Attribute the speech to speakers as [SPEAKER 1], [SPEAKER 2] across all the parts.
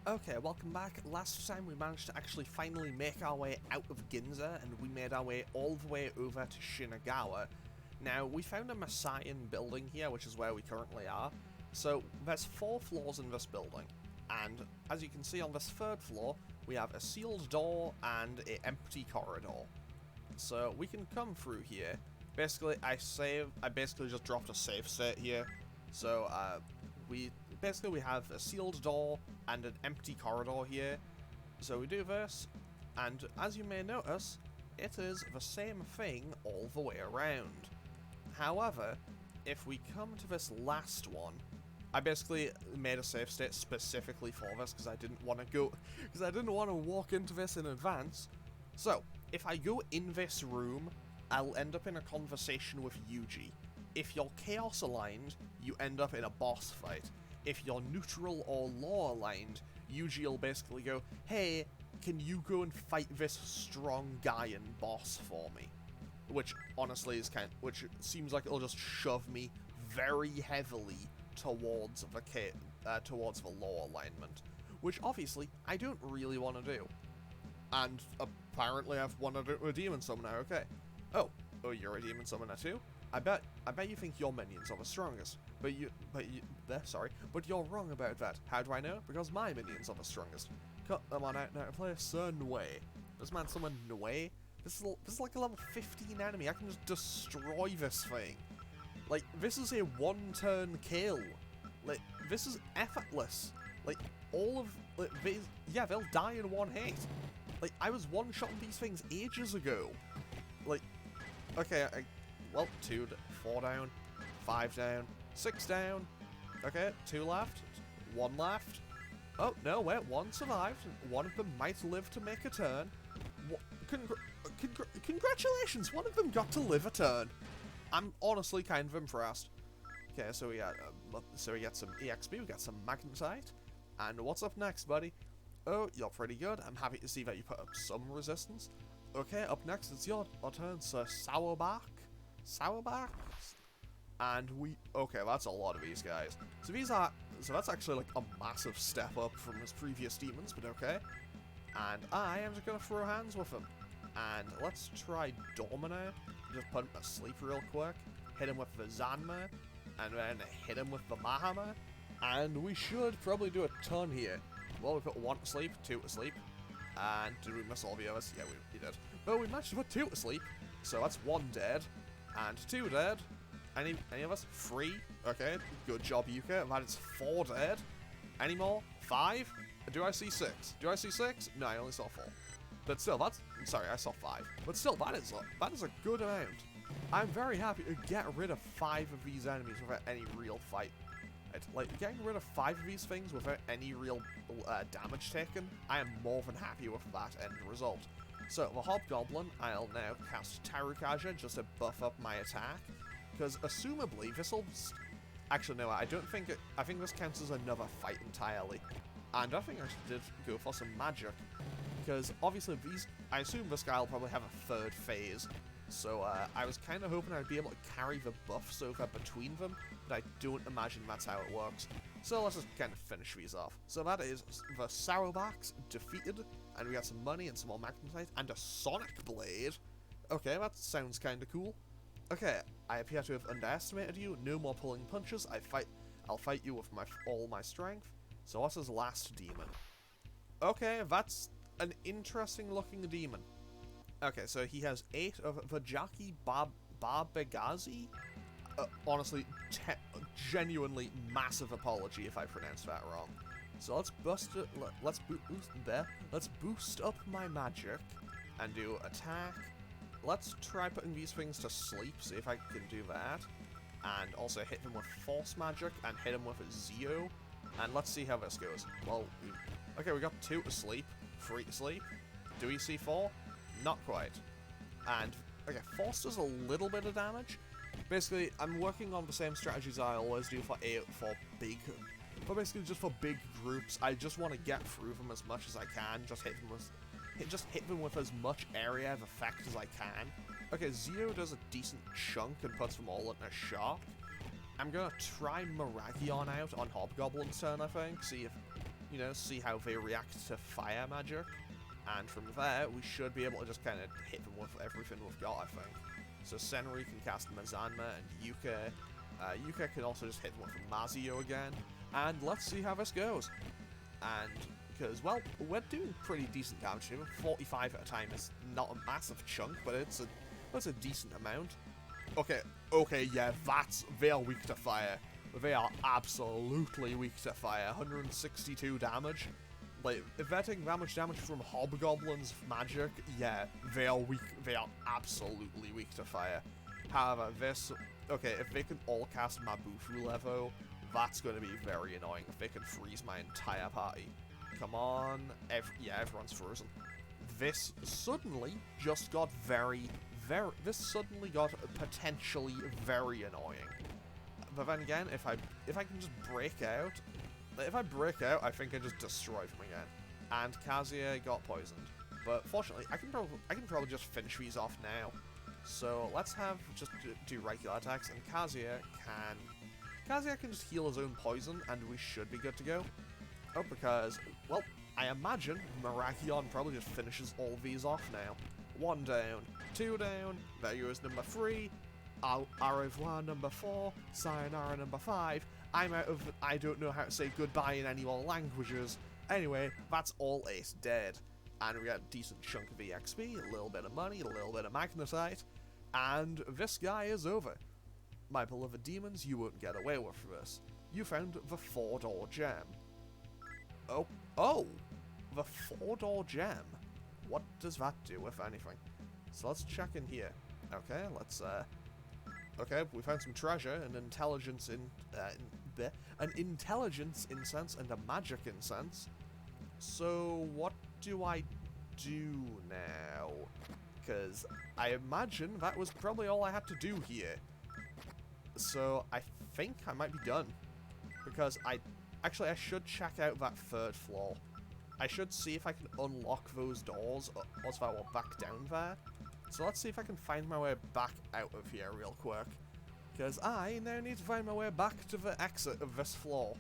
[SPEAKER 1] Okay, welcome back. Last time we managed to actually finally make our way out of Ginza, and we made our way all the way over to Shinagawa. Now, we found a Messian building here, which is where we currently are. So, there's 4 floors in this building, and as you can see on this 3rd floor, we have a sealed door and an empty corridor. So, we can come through here. Basically, I basically just dropped a save state here. So, we have a sealed door and an empty corridor here. So we do this, and as you may notice, it is the same thing all the way around. However, if we come to this last one, I basically made a save state specifically for this because I didn't want to walk into this in advance. So, if I go in this room, I'll end up in a conversation with Yuji. If you're Chaos aligned, you end up in a boss fight. If you're neutral or law aligned, Yuji will basically go, hey, can you go and fight this strong Gaian boss for me? Which honestly is which seems like it'll just shove me very heavily towards the law alignment. Which obviously I don't really want to do. And apparently I've wanted to do a demon summoner, okay. Oh, you're a demon summoner too? I bet you think your minions are the strongest, but you're wrong about that. How do I know? Because my minions are the strongest. Cut them on out now to play Sun Wei. This man summoned Wei. This is like a level 15 enemy. I can just destroy this thing. Like, this is a one-turn kill. Like, this is effortless. Like, they'll die in one hit. Like, I was one-shotting these things ages ago. Like, okay, well, 4 down, 5 down, 6 down. Okay, 2 left, 1 left. Oh, no, wait, 1 survived. One of them might live to make a turn. Congratulations, one of them got to live a turn. I'm honestly kind of impressed. Okay, so we got some EXP, we got some Magnetite. And what's up next, buddy? Oh, you're pretty good. I'm happy to see that you put up some resistance. Okay, up next it's your turn, Sir Sourbark. And okay, that's a lot of these guys. So that's actually like a massive step up from his previous demons, but okay. And I am just gonna throw hands with him. And let's try Domino. Just put him to sleep real quick. Hit him with the Zanma. And then hit him with the Mahama. And we should probably do a ton here. Well, we put 1 to sleep, 2 to sleep. And did we miss all the others? Yeah, we did. But we managed to put 2 to sleep. So that's 1 dead. And 2 dead. Any of us? 3? Okay, good job, Yuka. That is 4 dead. Any more? 5? Do I see 6? Do I see 6? No, I only saw 4. But still, sorry, I saw 5. But still, that is a good amount. I'm very happy to get rid of 5 of these enemies without any real fight. Like, getting rid of 5 of these things without any real damage taken, I am more than happy with that end result. So, the Hobgoblin, I'll now cast Tarukaja just to buff up my attack, because assumably this'll... Actually, no, I don't think I think this counts as another fight entirely. And I think I did go for some magic, because obviously I assume this guy will probably have a 3rd phase, so I was kind of hoping I'd be able to carry the buffs over between them, but I don't imagine that's how it works. So let's just kind of finish these off. So that is the Sourbarks defeated, and we got some money and some more Magnetite, and a Sonic Blade. Okay, that sounds kind of cool. Okay, I appear to have underestimated you. No more pulling punches. I'll fight you with all my strength. So what's his last demon? Okay, that's an interesting looking demon. Okay, so he has 8 of Vajaki Barbegazi. Honestly, genuinely massive apology if I pronounced that wrong. So let's boost up my magic and do attack. Let's try putting these things to sleep, see if I can do that. And also hit them with force magic and hit them with a Zeo. And let's see how this goes. Well, okay, we got 2 to sleep, 3 to sleep. Do we see 4? Not quite. And, okay, force does a little bit of damage. Basically, I'm working on the same strategies I always do for basically just for big groups. I just want to get through them as much as I can, just hit them with as much area of effect as I can. Okay, Zeo does a decent chunk and puts them all in a shock. I'm gonna try Miragion out on Hobgoblin's turn, I think, see if you know, see how they react to fire magic. And from there, we should be able to just kind of hit them with everything we've got, I think. So Senri can cast Mazanma and Yuka. Yuka can also just hit them with Mazio again. And let's see how this goes. And, because, well, we're doing pretty decent damage to him. 45 at a time is not a massive chunk, but it's a decent amount. Okay, yeah, they are weak to fire. They are absolutely weak to fire. 162 damage. Like, if they're taking that much damage from Hobgoblin's magic, yeah, they are weak. They are absolutely weak to fire. However, okay, if they can all cast Mabufu Levo, that's going to be very annoying if they can freeze my entire party. Come on. Yeah, everyone's frozen. This suddenly just got this suddenly got potentially very annoying. But then again, if I can just break out, if I break out, I think I just destroy them again. And Kazuya got poisoned. But fortunately, I can probably just finish these off now. So let's just do regular attacks, and Kazuya can just heal his own poison, and we should be good to go. Oh, because, well, I imagine Mirakion probably just finishes all these off now. 1 down, 2 down, there goes number 3, au revoir number 4, sayonara number 5, I don't know how to say goodbye in any more languages. Anyway, that's all 8 dead. And we got a decent chunk of EXP, a little bit of money, a little bit of magnetite, and this guy is over. My beloved demons, you won't get away with this. You found the 4-door gem. Oh, the 4-door gem. What does that do, if anything? So let's check in here. Okay, okay, we found some treasure, an intelligence incense, and a magic incense. So what do I do now? Because I imagine that was probably all I had to do here. So I think I might be done. Because I should check out that 3rd floor. I should see if I can unlock those doors, or if I will back down there. So let's see if I can find my way back out of here real quick. Because I now need to find my way back to the exit of this floor.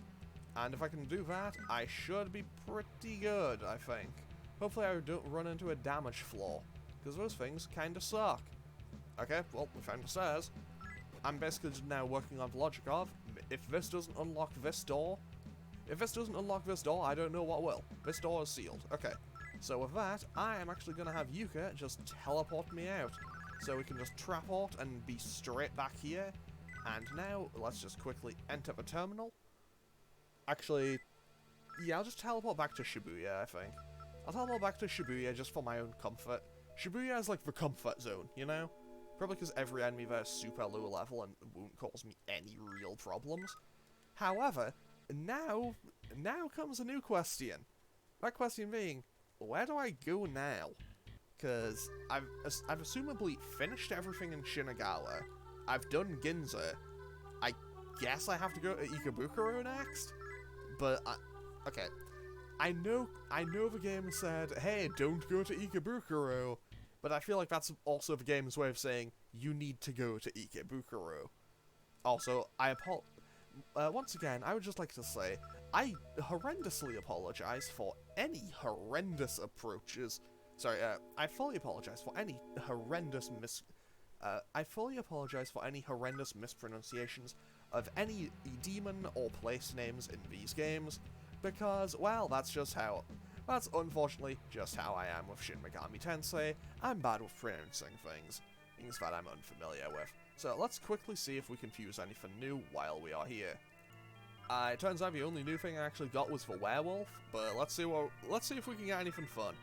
[SPEAKER 1] And if I can do that, I should be pretty good, I think. Hopefully I don't run into a damaged floor, because those things kind of suck. Okay, well, we found the stairs. I'm basically just now working on the logic of, if this doesn't unlock this door, I don't know what will. This door is sealed. Okay, so with that, I am actually going to have Yuka just teleport me out. So we can just traport and be straight back here. And now, let's just quickly enter the terminal. Actually, yeah, I'll just teleport back to Shibuya, I think. I'll teleport back to Shibuya just for my own comfort. Shibuya is like the comfort zone, you know? Probably because every enemy there is super low level and won't cause me any real problems. However, now comes a new question. That question being, where do I go now? Because I've assumably finished everything in Shinagawa. I've done Ginza. I guess I have to go to Ikebukuro next? But, okay. I know the game said, hey, don't go to Ikebukuro, but I feel like that's also the game's way of saying, you need to go to Ikebukuro. Also, once again, I would just like to say, I horrendously apologize for any horrendous approaches. Sorry, I fully apologize for any horrendous mispronunciations of any demon or place names in these games, because, well, that's unfortunately just how I am with Shin Megami Tensei. I'm bad with pronouncing things that I'm unfamiliar with. So let's quickly see if we can fuse anything new while we are here. It turns out the only new thing I actually got was the werewolf, but let's see if we can get anything fun.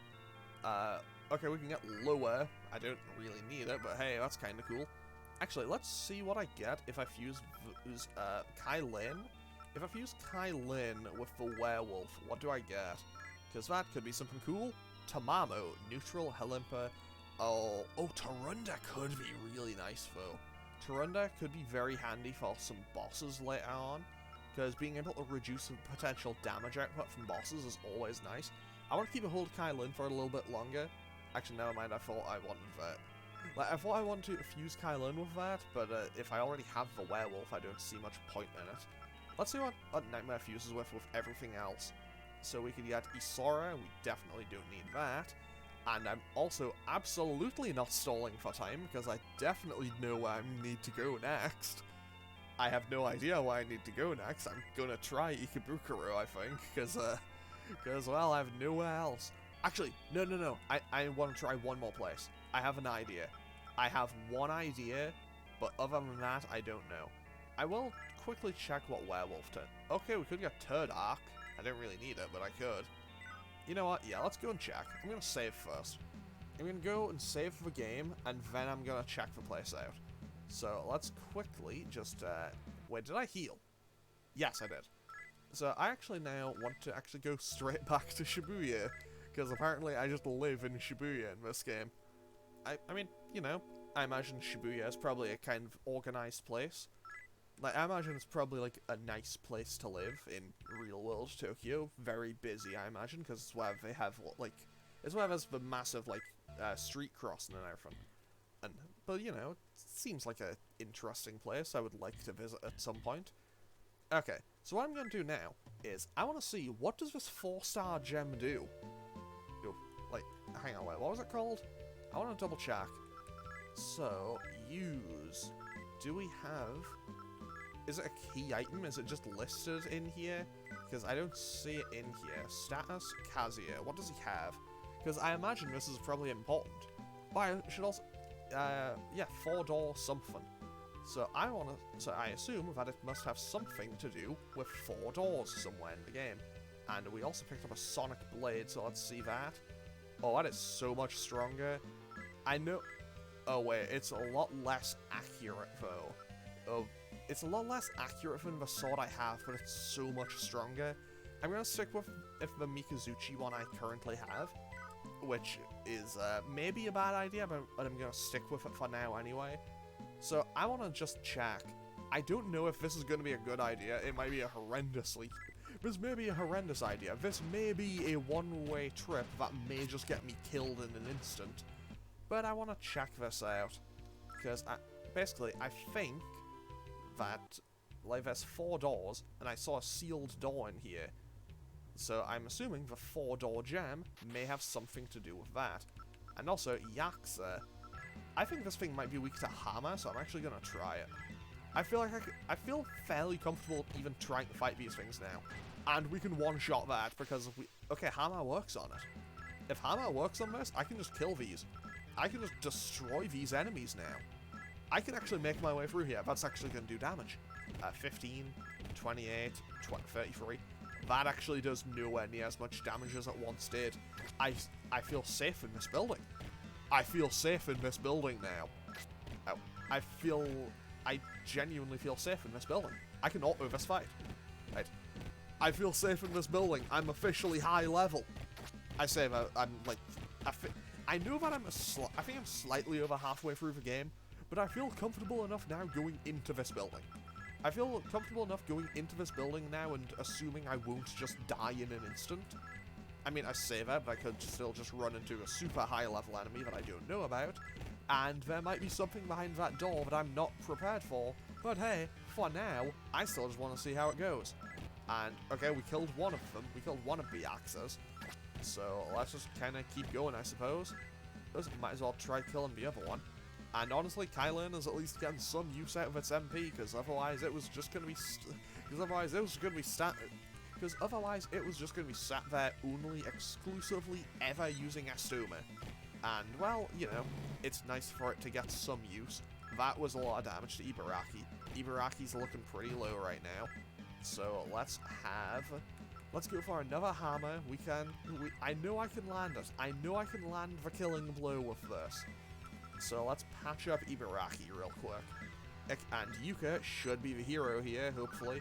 [SPEAKER 1] Okay, we can get lower. I don't really need it, but hey, that's kind of cool. Actually, let's see what I get if I fuse Kailin. If I fuse Kailin with the werewolf, what do I get? Because that could be something cool. Tamamo, neutral, Helimpa. Oh, Tarunda could be really nice, though. Tarunda could be very handy for some bosses later on, because being able to reduce the potential damage output from bosses is always nice. I want to keep a hold of Kailin for a little bit longer. Actually, never mind, I thought I wanted that. Like, I thought I wanted to fuse Kailin with that, but if I already have the werewolf, I don't see much point in it. Let's see what Nightmare fuses with everything else. So we could get Isora, we definitely don't need that. And I'm also absolutely not stalling for time, because I definitely know where I need to go next. I have no idea where I need to go next. I'm gonna try Ikebukuro, I think, because, well, I have nowhere else. Actually, no. I want to try one more place. I have an idea. I have one idea, but other than that, I don't know. I will quickly check what werewolf turn. Okay, we could get Turd Arc. I don't really need it, but I could. You know what? Yeah, let's go and check. I'm gonna save first. I'm gonna go and save the game, and then I'm gonna check the place out. So let's quickly just, wait, did I heal? Yes, I did. So I actually now want to actually go straight back to Shibuya, because apparently I just live in Shibuya in this game. I mean, you know, I imagine Shibuya is probably a kind of organized place. Like, I imagine it's probably, like, a nice place to live in real-world Tokyo. Very busy, I imagine, because it's where they have, like, it's where there's the massive, like, street crossing and everything. But, you know, it seems like an interesting place I would like to visit at some point. Okay, so what I'm going to do now is, I want to see, what does this 4-star gem do? Like, hang on, wait, what was it called? I want to double check. So, use. Do we have... Is it a key item? Is it just listed in here? Because I don't see it in here. Status, Kazuya. What does he have? Because I imagine this is probably important. But I should also... yeah, 4-door something. So I assume that it must have something to do with 4 doors somewhere in the game. And we also picked up a Sonic Blade, so let's see that. Oh, that is so much stronger. I know... Oh, wait, it's a lot less accurate, though. Oh, it's a lot less accurate than the sword I have, but it's so much stronger. I'm going to stick with the Mikazuchi one I currently have, which is maybe a bad idea, but I'm going to stick with it for now anyway. So I want to just check. I don't know if this is going to be a good idea. It might be a horrendously... This may be a horrendous idea. This may be a one-way trip that may just get me killed in an instant. But I want to check this out. Because, basically, I think that, like, there's 4 doors, and I saw a sealed door in here. So I'm assuming the 4-door gem may have something to do with that. And also, Yakuza. I think this thing might be weak to Hammer, so I'm actually going to try it. I feel like I feel fairly comfortable even trying to fight these things now. And we can one-shot that, because if we... Okay, Hammer works on it. If Hammer works on this, I can just kill these. I can just destroy these enemies now. I can actually make my way through here. That's actually going to do damage. 15, 28, 33. That actually does nowhere near as much damage as it once did. I feel safe in this building. I feel safe in this building now. Oh, I genuinely feel safe in this building. I can auto this fight. Right. I feel safe in this building. I'm officially high level. I say that I'm like... I know that I think I'm slightly over halfway through the game, but I feel comfortable enough now going into this building. I feel comfortable enough going into this building now and assuming I won't just die in an instant. I mean, I say that, but I could still just run into a super high level enemy that I don't know about, and there might be something behind that door that I'm not prepared for, but hey, for now, I still just want to see how it goes. And, okay, we killed one of them. We killed one of the Yakuza's. So, let's just kind of keep going, I suppose. Might as well try killing the other one. And honestly, Kylan is at least getting some use out of its MP, because otherwise it was just going to be... Because otherwise it was just going to be sat there only exclusively ever using Astuma. And, well, you know, it's nice for it to get some use. That was a lot of damage to Ibaraki. Ibaraki's looking pretty low right now. So, let's go for another hammer. I know I can land it. I know I can land the killing blow with this. So let's patch up Ibaraki real quick. And Yuka should be the hero here, hopefully.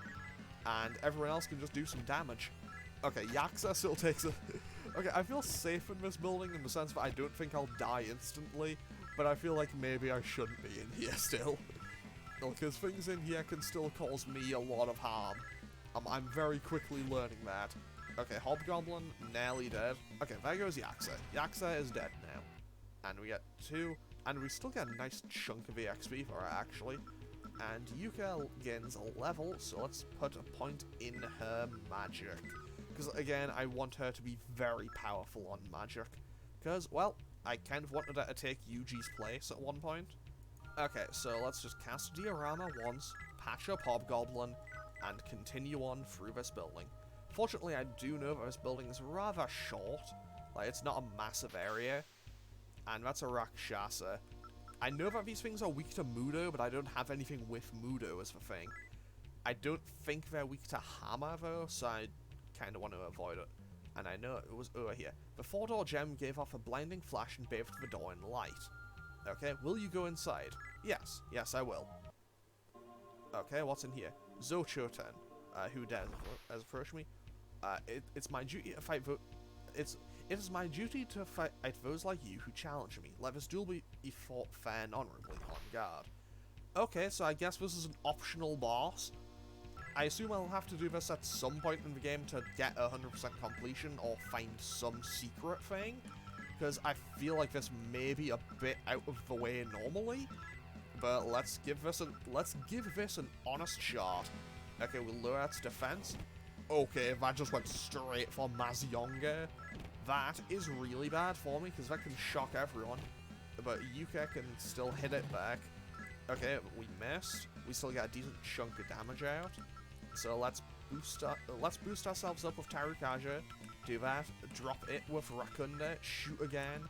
[SPEAKER 1] And everyone else can just do some damage. Okay, Yakuza still takes a... Okay, I feel safe in this building in the sense that I don't think I'll die instantly. But I feel like maybe I shouldn't be in here still. Because things in here can still cause me a lot of harm. I'm very quickly learning that. Okay, Hobgoblin, nearly dead. Okay, there goes Yakuza. Yakuza is dead now. And we get 2, and we still get a nice chunk of EXP for her, actually. And Yuka gains a level, so let's put a point in her magic. Because, again, I want her to be very powerful on magic. Because, well, I kind of wanted her to take Yuji's place at one point. Okay, so let's just cast Diorama once, patch up Hobgoblin, and continue on through this building. Fortunately, I do know that this building is rather short. Like, it's not a massive area. And that's a Rakshasa. I know that these things are weak to Mudo, but I don't have anything with Mudo as the thing. I don't think they're weak to Hammer, though, so I kind of want to avoid it. And I know it was over here. The 4-door gem gave off a blinding flash and bathed the door in light. Okay, will you go inside? Yes. Yes, I will. Okay, what's in here? Zochoten, who has approached me. It's my duty to fight It is my duty to fight those like you who challenge me. Let this duel be fought fair and honorably, on guard. Okay, so I guess this is an optional boss. I assume I'll have to do this at some point in the game to get 100% completion or find some secret thing. Because I feel like this may be a bit out of the way normally. But let's give this an honest shot. Okay, we'll lower its defense. Okay, that just went straight for Mazionga. That is really bad for me, because that can shock everyone. But Yuka can still hit it back. Okay, we missed. We still got a decent chunk of damage out. So let's boost ourselves up with Tarukaja. Do that. Drop it with Rakunda. Shoot again.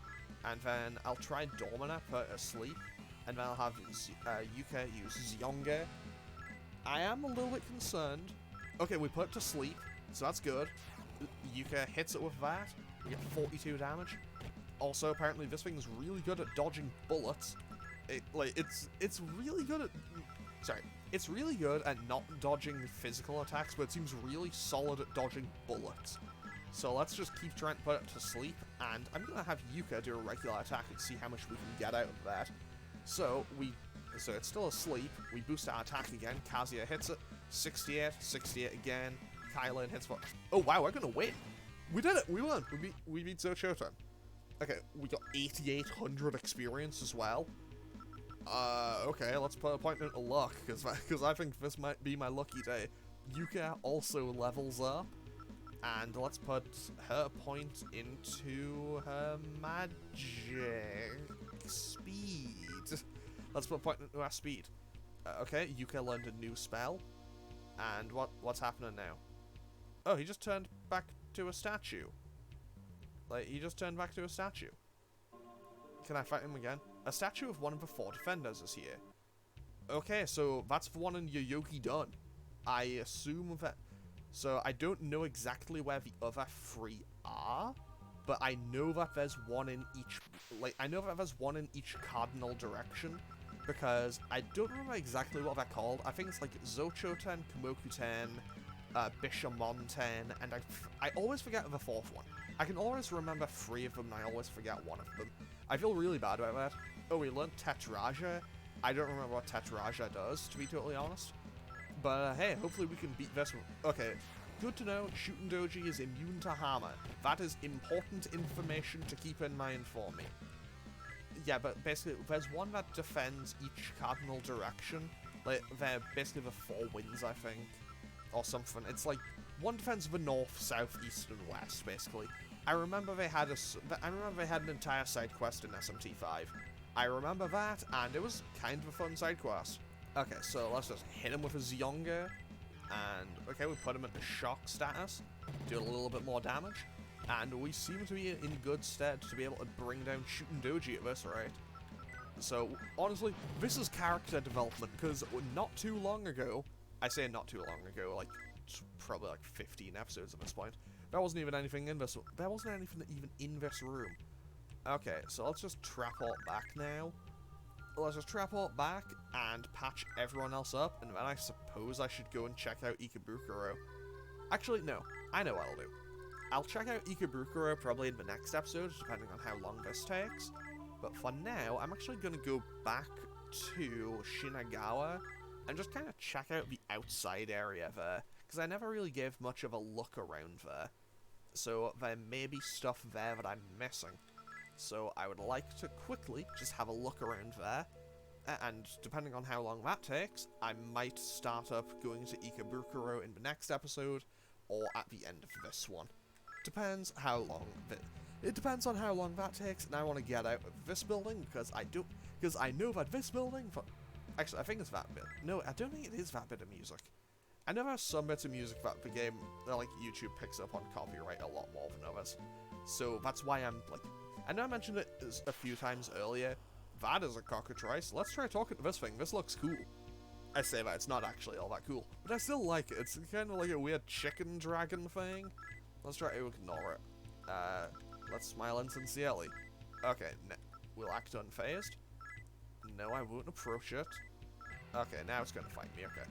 [SPEAKER 1] And then I'll try Domina, put it asleep. And then I'll have Yuka use Zionga. I am a little bit concerned. Okay, we put it to sleep, so that's good. Yuka hits it with that. We get 42 damage. Also, apparently, this thing is really good at dodging bullets. It's really good at... Sorry. It's really good at not dodging physical attacks, but it seems really solid at dodging bullets. So let's just keep trying to put it to sleep, and I'm going to have Yuka do a regular attack and see how much we can get out of that. So it's still asleep. We boost our attack again. Kazuya hits it. 68, 68 again. Kylan hits what? Oh wow, we're going to win. We did it. We won. We beat Zochoten. Okay, we got 8,800 experience as well. Okay, let's put a point into luck, because I think this might be my lucky day. Yuka also levels up, and let's put her point into her magic speed. Let's put a point into her speed. Okay, Yuka learned a new spell, and what's happening now? Oh, he just turned back to a statue. Like, he just turned back to a statue. Can I fight him again? A statue of one of the 4 defenders is here. Okay, so that's the one in Yoyogi Dun. I assume that... So, I don't know exactly where the other 3 are, but I know that there's one in each... Like, I know that there's one in each cardinal direction, because I don't remember exactly what they're called. I think it's like Zochoten, Kamokuten, Bishamonten, and I always forget the 4th one. I can always remember 3 of them, and I always forget one of them. I feel really bad about that. Oh, we learned Tetraja. I don't remember what Tetraja does, to be totally honest. But, hey, hopefully we can beat this one. Okay, good to know, Shootin' Doji is immune to Hammer. That is important information to keep in mind for me. Yeah, but basically, there's one that defends each cardinal direction. Like, they're basically the 4 winds, I think. Or something. It's like, one defends the north, south, east, and west, basically. I remember they had an entire side quest in SMT 5. I remember that, and it was kind of a fun side quest. Okay, so let's just hit him with a Zionga, and okay, we put him into shock status, do a little bit more damage, and we seem to be in good stead to be able to bring down Shootin' Doji at this rate. So, honestly, this is character development, because not too long ago, I say not too long ago, like, probably like 15 episodes at this point, there wasn't even anything in this, even in this room. Okay, so let's just traport back now. Let's just traport back and patch everyone else up, and then I suppose I should go and check out Ikebukuro. Actually, no, I know what I'll do. I'll check out Ikebukuro probably in the next episode, depending on how long this takes. But for now, I'm actually going to go back to Shinagawa and just kind of check out the outside area there, because I never really gave much of a look around there. So there may be stuff there that I'm missing. So I would like to quickly just have a look around there, and depending on how long that takes, I might start up going to Ikebukuro in the next episode, or at the end of this one. Depends how long it depends on how long that takes, and I want to get out of this building because I know that this building. Actually, I think it's that bit. No, I don't think it is that bit of music. I know there's some bits of music that the game, that like YouTube picks up on copyright a lot more than others. So that's why I'm like, I know I mentioned it a few times earlier. That is a cockatrice. Let's try talking to this thing. This looks cool. I say that, it's not actually all that cool, but I still like it. It's kind of like a weird chicken dragon thing. Let's try to ignore it. Let's smile insincerely. Okay, we'll act unfazed. No, I won't approach it. Okay, now it's gonna fight me, okay.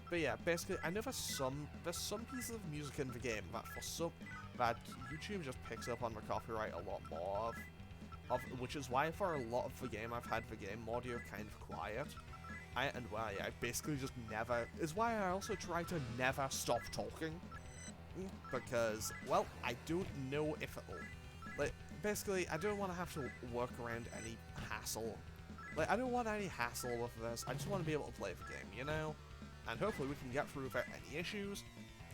[SPEAKER 1] But yeah, basically, I know there's some pieces of music in the game that YouTube just picks up on the copyright a lot more of, which is why for a lot of the game I've had the game audio kind of quiet. I basically just never, is why I also try to never stop talking, because, well, I don't know if it'll, like, basically, I don't want to have to work around any hassle. Like, I don't want any hassle with this, I just want to be able to play the game, you know? And hopefully we can get through without any issues,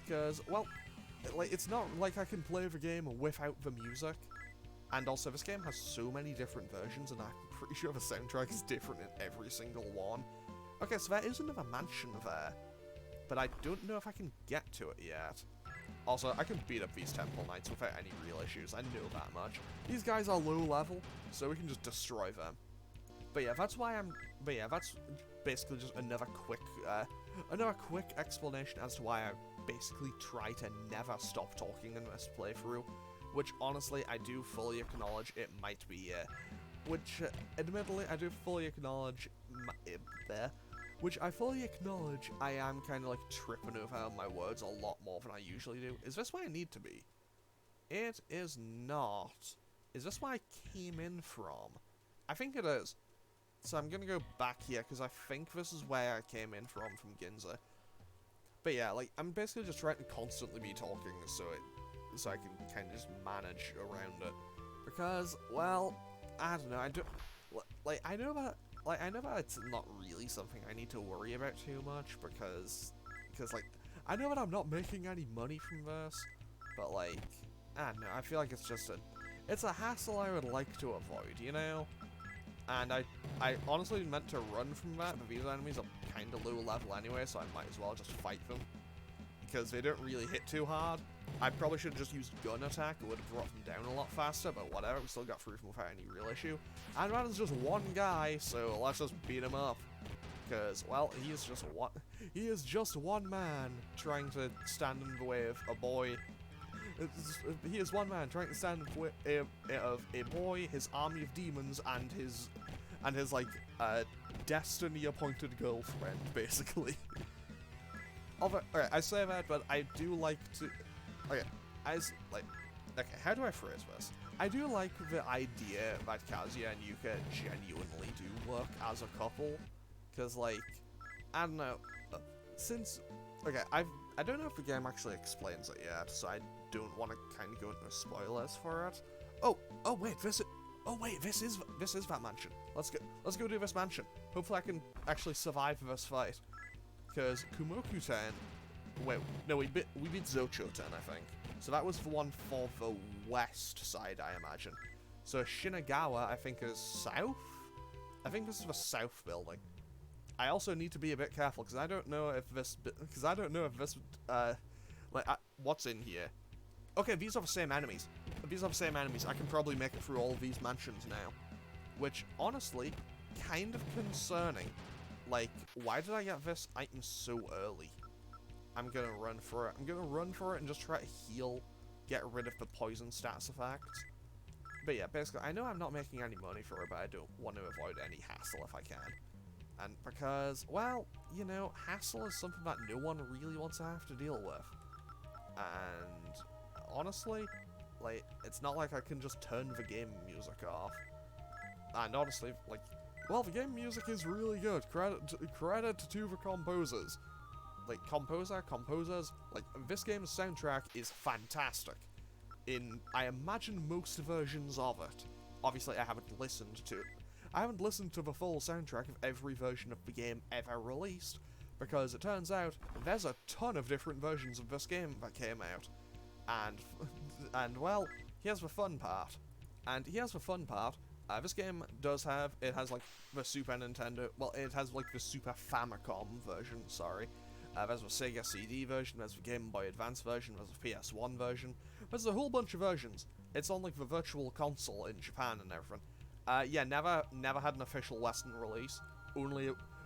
[SPEAKER 1] because, well, like, it's not like I can play the game without the music. And also, this game has so many different versions, and I'm pretty sure the soundtrack is different in every single one. Okay, so there is another mansion there, but I don't know if I can get to it yet. Also, I can beat up these Temple Knights without any real issues, I know that much. These guys are low level, so we can just destroy them. But yeah, that's basically just another quick explanation as to why I basically try to never stop talking in this playthrough. Which, honestly, I do fully acknowledge it might be, admittedly, I do fully acknowledge I am kind of, like, tripping over my words a lot more than I usually do. Is this where I need to be? It is not. Is this where I came in from? I think it is. So I'm gonna go back here, because I think this is where I came in from Ginza. But yeah, like, I'm basically just trying to constantly be talking, so I can kind of just manage around it. Because, well, I don't know, I know that it's not really something I need to worry about too much, because like, I know that I'm not making any money from this, but, like, I don't know, I feel like it's a hassle I would like to avoid, you know? And I honestly meant to run from that, but these enemies are kind of low level anyway, so I might as well just fight them. Because they don't really hit too hard. I probably should have just used gun attack, it would have brought them down a lot faster, but whatever, we still got through them without any real issue. And that is just one guy, so let's just beat him up. Because, well, he is just one man trying to stand in the way of a boy. He is one man trying to stand in the way of a boy, his army of demons, and his like, destiny-appointed girlfriend, basically. Okay, I say that, but I do like to... Okay, how do I phrase this? I do like the idea that Kazuya and Yuka genuinely do work as a couple. Because, like, I don't know, okay, I don't know if the game actually explains it yet, so I don't want to kind of go into spoilers for it. Oh wait, this is that mansion. Let's go do this mansion. Hopefully I can actually survive this fight. Because Kumoku-ten, wait, no, we beat Zocho-ten, I think. So that was the one for the west side, I imagine. So Shinagawa, I think, is south? I think this is the south building. I also need to be a bit careful, because I don't know if this, what's in here. Okay, these are the same enemies. I can probably make it through all these mansions now. Which, honestly, kind of concerning. Like, why did I get this item so early? I'm gonna run for it. And just try to heal, get rid of the poison stats effect. But yeah, basically, I know I'm not making any money for it, but I don't want to avoid any hassle if I can. And because, well, you know, hassle is something that no one really wants to have to deal with. And honestly, like, it's not like I can just turn the game music off. And honestly, like, well, the game music is really good. Credit to the composers. Like, composers, like, this game's soundtrack is fantastic. I imagine, most versions of it. Obviously, I haven't listened to the full soundtrack of every version of the game ever released, because it turns out there's a ton of different versions of this game that came out. And well, here's the fun part. This game has like the Super Nintendo, well, it has like the Super Famicom version, sorry. There's the Sega CD version, there's the Game Boy Advance version, there's the PS1 version. There's a whole bunch of versions. It's on like the Virtual Console in Japan and everything. Yeah, never had an official Western release.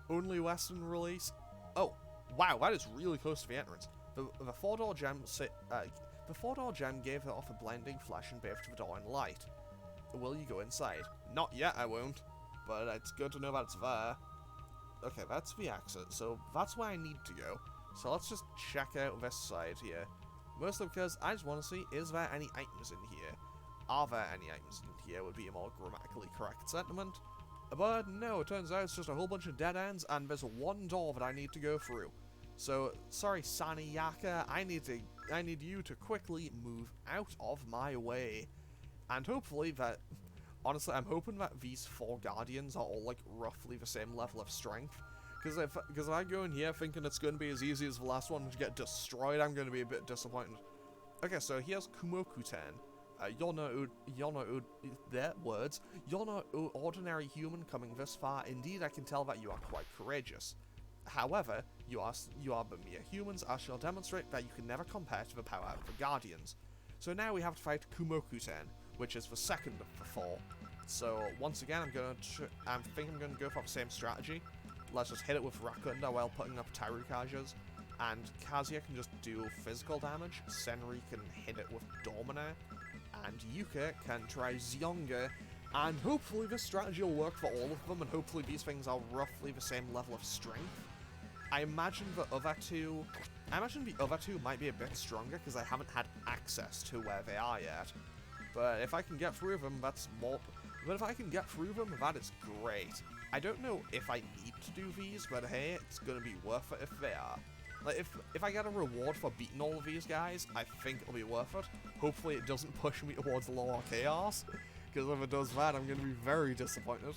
[SPEAKER 1] Only Western release. Oh, wow, that is really close to the entrance. The four-door gem gave off a blinding flash and bathed the door in light. Will you go inside? Not yet, I won't. But it's good to know that it's there. Okay, that's the exit, so that's where I need to go. So let's just check out this side here. Mostly because I just want to see, is there any items in here? Are there any items in here would be a more grammatically correct sentiment. But no, it turns out it's just a whole bunch of dead ends, and there's one door that I need to go through. So, sorry Saniyaka, I need you to quickly move out of my way. And hopefully that, honestly, I'm hoping that these 4 guardians are all like roughly the same level of strength. Because if I go in here thinking it's going to be as easy as the last one to get destroyed, I'm going to be a bit disappointed. Okay, so here's Kumoku-ten. You're no ordinary human coming this far. Indeed, I can tell that you are quite courageous. However, you are but mere humans. I shall demonstrate that you can never compare to the power of the Guardians. So now we have to fight Kumoku-ten, which is the second of the 4. So once again, I think I'm gonna go for the same strategy. Let's just hit it with Rakunda while putting up Tarukajas, and Kazuya can just do physical damage. Senri can hit it with Domina, and Yuka can try Zionga, and hopefully this strategy will work for all of them, and hopefully these things are roughly the same level of strength. I imagine the other two might be a bit stronger because I haven't had access to where they are yet. But if I can get through them, that is great. I don't know if I need to do these, but hey, it's gonna be worth it if they are. Like, if I get a reward for beating all of these guys, I think it'll be worth it. Hopefully it doesn't push me towards lower chaos, because if it does that, I'm gonna be very disappointed.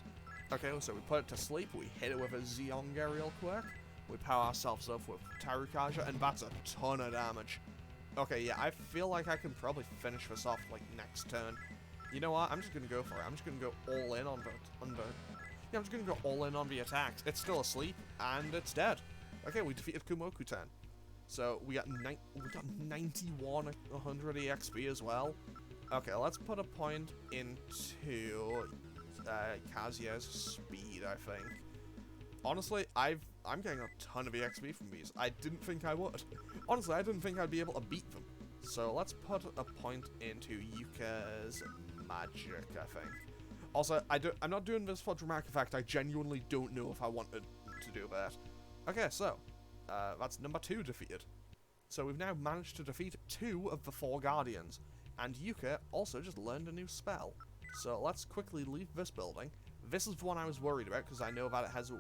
[SPEAKER 1] Okay, so we put it to sleep, we hit it with a Zionga real quick, we power ourselves up with Tarukaja, and that's a ton of damage. Okay, yeah, I feel like I can probably finish this off, like, next turn. You know what? I'm just gonna go for it. I'm just gonna go all in on I'm just gonna go all in on the attacks. It's still asleep, and it's dead. Okay, we defeated Kumoku-ten. So, we got 9100 EXP as well. Okay, let's put a point into Kazuya's speed, I think. Honestly, I'm getting a ton of EXP from these. I didn't think I would. Honestly, I didn't think I'd be able to beat them. So let's put a point into Yuka's magic, I think. Also, I'm not doing this for dramatic effect. I genuinely don't know if I wanted to do that. Okay, so that's number 2 defeated. So we've now managed to defeat 2 of the 4 Guardians. And Yuka also just learned a new spell. So let's quickly leave this building. This is the one I was worried about because I know that that's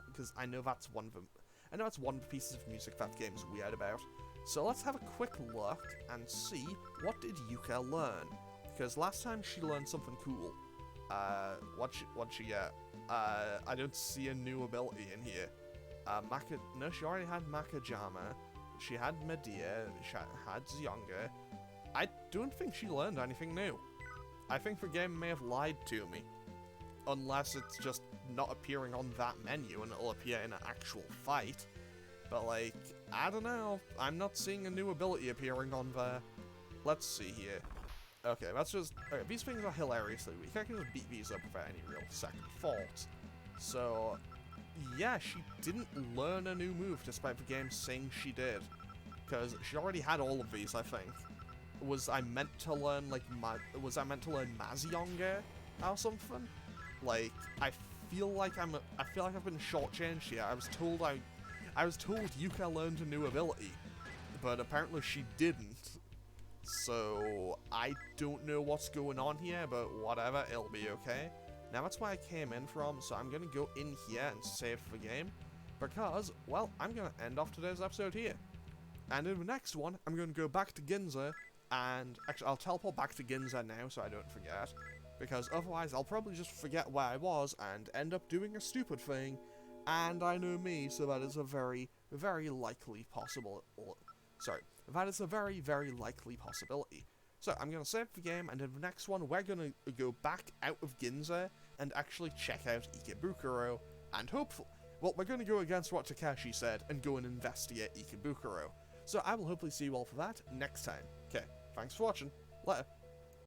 [SPEAKER 1] one of them. I know it's one of the pieces of music that game's weird about. So let's have a quick look and see what did Yuka learn. Because last time she learned something cool. What'd she get? I don't see a new ability in here. No, she already had Makajama. She had Medea. She had Zionga. I don't think she learned anything new. I think the game may have lied to me. Unless it's just not appearing on that menu and it'll appear in an actual fight. But, like, I don't know. I'm not seeing a new ability appearing on there. Let's see here. Okay, that's just... Okay, these things are hilariously weak. I can just beat these up without any real second thoughts. So, yeah, she didn't learn a new move despite the game saying she did. Because she already had all of these, I think. Was I meant to learn, like, Mazionga or something? Like, I feel like I've been shortchanged here. I was told Yuka learned a new ability, but apparently she didn't. So, I don't know what's going on here, but whatever, it'll be okay. Now, that's where I came in from, so I'm gonna go in here and save the game, because, well, I'm gonna end off today's episode here. And in the next one, I'm gonna go back to Ginza, and, actually, I'll teleport back to Ginza now, so I don't forget. Because otherwise I'll probably just forget where I was and end up doing a stupid thing. And I know me, so that is a very, very likely possible. Sorry, that is a very, very likely possibility. So I'm going to save the game, and in the next one, we're going to go back out of Ginza and actually check out Ikebukuro, and hopefully, well, we're going to go against what Takeshi said and go and investigate Ikebukuro. So I will hopefully see you all for that next time. Okay, thanks for watching. Later.